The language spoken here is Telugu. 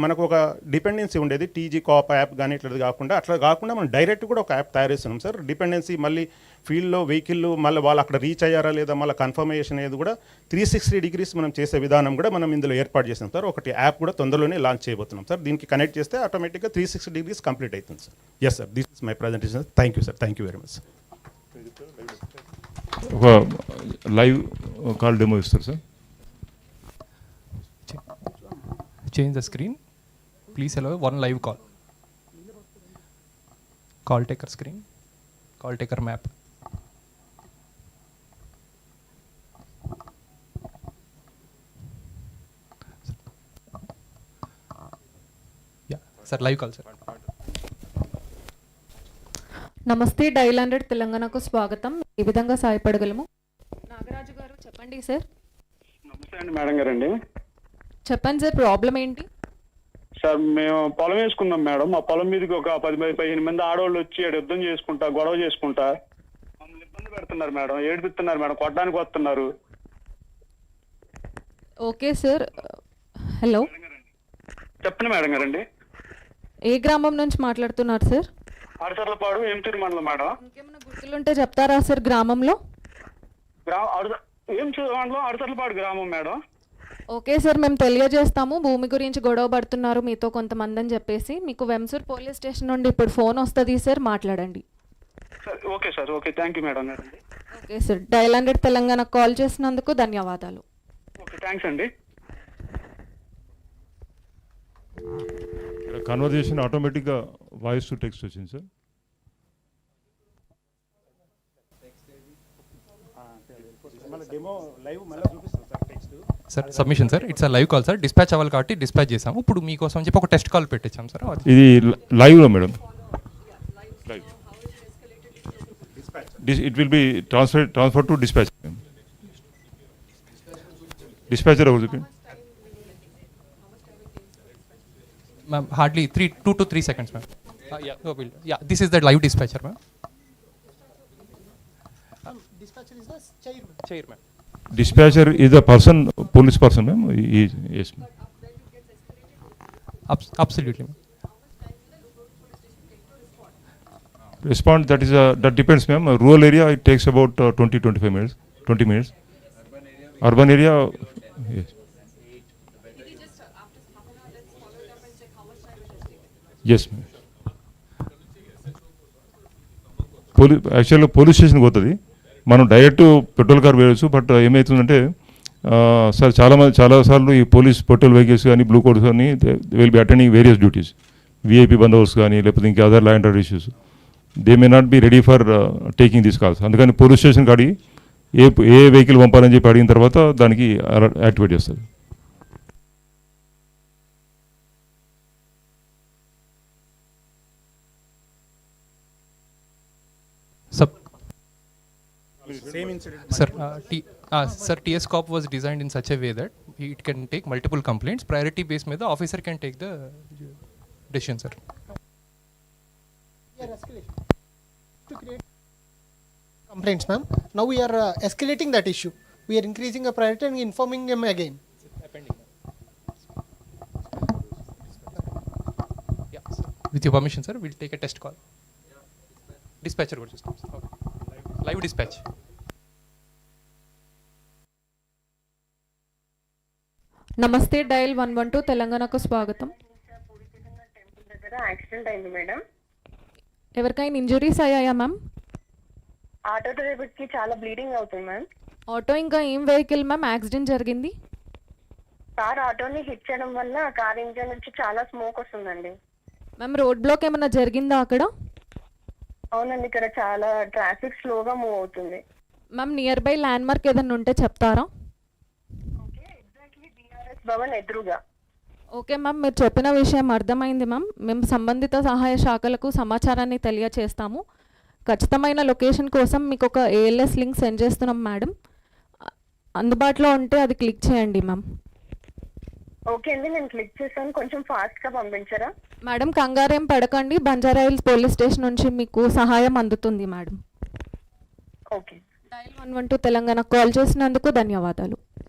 మనకు ఒక డిపెండెన్సీ ఉండేది, టీజీ కాప్ యాప్ కానీ అట్లా కాకుండా మనం డైరెక్ట్ కూడా ఒక యాప్ తయారు చేస్తున్నాం సార్. డిపెండెన్సీ మళ్ళీ ఫీల్డ్లో వెహికల్ మళ్ళీ వాళ్ళు అక్కడ రీచ్ అయ్యారా లేదా మళ్ళీ కన్ఫర్మేషన్ అనేది కూడా 360 డిగ్రీస్ మనం చేసే విధానం కూడా మనం ఇందులో ఏర్పాటు చేసాం సార్. ఒకటి యాప్ కూడా తొందరలోనే లాంచ్ చేయబోతున్నాం సార్. దీనికి కనెక్ట్ చేస్తే ఆటోమేటిక్గా 360 డిగ్రీస్ కంప్లీట్ అవుతుంది sir. Yes sir, this is my presentation. Thank you sir, thank you very much. ఒక లైవ్ కాల్ డెమో ఇస్తారు sir. Change the screen. Please allow one live call. Call taker screen. Call taker map. Yeah, sir, live call, sir. నమస్తే, డైల్ 100 తెలంగాణకు స్వాగతం. ఏ విధంగా సహాయపడగలము? నాగరాజు గారు చెప్పండి సార్. నమస్తే అండి మేడం గారండి. చెప్పండి సార్, ప్రాబ్లం ఏంటి? సార్ మేము పొలం వేసుకున్నాం మేడం. మా పొలం మీదకి ఒక 10-15 మంది ఆడవాళ్ళు వచ్చి యుద్ధం చేసుకుంటా గొడవ చేసుకుంటా మమ్మల్ని ఇబ్బంది పెడుతున్నారు మేడం, ఏడిపిస్తున్నారు మేడం, కొట్టడానికి వస్తున్నారు. Okay sir. హలో, చెప్పండి మేడం గారండి. ఏ గ్రామం నుంచి మాట్లాడుతున్నారు సార్? అరసర్లపాడు, ఏమిటూరు మండలం మేడం. ఇంకేమైనా గుర్తులుంటే చెప్తారా సార్? గ్రామంలో మండలం అరసర్లపాడు గ్రామం మేడం. ఓకే సార్, మేము తెలియజేస్తాము. భూమి గురించి గొడవ పడుతున్నారు మీతో కొంతమంది అని చెప్పేసి. మీకు వెంసూర్ పోలీస్ స్టేషన్ నుండి ఇప్పుడు ఫోన్ వస్తుంది సార్, మాట్లాడండి. Okay sir, okay, thank you madam గారండి. ఓకే సార్, డైల్ 100 తెలంగాణకు కాల్ చేసినందుకు ధన్యవాదాలు. ఓకే, థ్యాంక్స్ అండి. కన్వర్జేషన్ ఆటోమేటిక్గా వాయిస్ టు టెక్స్ట్ వచ్చింది sir. Sir, submission sir. It's a live call sir. Dispatch అవ్వాలి కాబట్టి డిస్పాచ్ చేసాము. ఇప్పుడు మీకోసం చెప్పి ఒక టెస్ట్ కాల్ పెట్టించాం సార్. ఇది లైవ్లో madam. It will be transfer to dispatch. Dispatcher ఎవరు చెప్పండి. Ma'am, hardly 2 to 3 seconds, ma'am. Yeah, this is the live dispatcher, ma'am. Dispatcher is the chairman. Chairman. Dispatcher is the person, police person, ma'am. Yes, ma'am. Absolutely, ma'am. Respond, that depends, ma'am. Rural area, it takes about 20-25 minutes, 20 minutes. Urban area, yes. Yes, ma'am. యాక్చువల్గా పోలీస్ స్టేషన్కి పోతుంది, మనం డైరెక్ట్ పెట్రోల్ కార్ వేయవచ్చు. బట్ ఏమవుతుందంటే సార్ చాలాసార్లు ఈ పోలీస్ పెట్రోల్ వెహికల్స్ కానీ బ్లూ కోడ్స్ కానీ will be attending various duties, VIP బందోబస్తు కానీ లేకపోతే ఇంకా other law and order issues. They may not be ready for taking these calls. అందుకని పోలీస్ స్టేషన్కి అడిగి ఏ వెహికల్ పంపాలని చెప్పి అడిగిన తర్వాత దానికి యాక్టివేట్ చేస్తుంది. Same incident. Sir, TS Corp was designed in such a way that it can take multiple complaints. Priority base में the officer can take the decision, sir. We are escalating to create complaints, ma'am. Now we are escalating that issue. We are increasing the priority and informing them again. Yeah, sir. With your permission, sir, we'll take a test call. Dispatcher will just come. Okay. Live dispatch. నమస్తే, డైల్ 112 తెలంగాణకు స్వాగతం. యాక్సిడెంట్ అయింది మేడం. ఎవరికైనా ఇంజురీస్ అయ్యాయా మ్యామ్? ఆటో డ్రైవర్కి చాలా బ్లీడింగ్ అవుతుంది మ్యామ్. ఆటో ఇంకా ఏం వెహికల్ మ్యామ్ యాక్సిడెంట్ జరిగింది? కార్ ఆటోని హిట్ చేయడం వల్ల కార్ ఇంజన్ నుంచి చాలా స్మోక్ వస్తుందండి. మ్యామ్, రోడ్ బ్లాక్ ఏమైనా జరిగిందా అక్కడ? అవునండి, ఇక్కడ చాలా ట్రాఫిక్ స్లోగా మూవ్ అవుతుంది. Ma'am, near by land mark ఏదైనా ఉంటే చెప్తారా? ఓకే, ఎగ్జాక్ట్లీ బీఆర్ఎస్ భవన్ ఎదురుగా. ఓకే మ్యామ్, మీరు చెప్పిన విషయం అర్థమైంది మ్యామ్. మేము సంబంధిత సహాయ శాఖలకు సమాచారాన్ని తెలియచేస్తాము. ఖచ్చితమైన లొకేషన్ కోసం మీకు ఒక ALS లింక్ సెండ్ చేస్తున్నాం మేడం. అందుబాటులో ఉంటే అది క్లిక్ చేయండి మ్యామ్. ఓకే అండి, నేను క్లిక్ చేశాను. కొంచెం ఫాస్ట్గా పంపించరా? మేడం, కంగారేం పడకండి. బంజారాహిల్స్ పోలీస్ స్టేషన్ నుంచి మీకు సహాయం అందుతుంది madam. Okay. Dial 112 Telangana call చేసినందుకు ధన్యవాదాలు.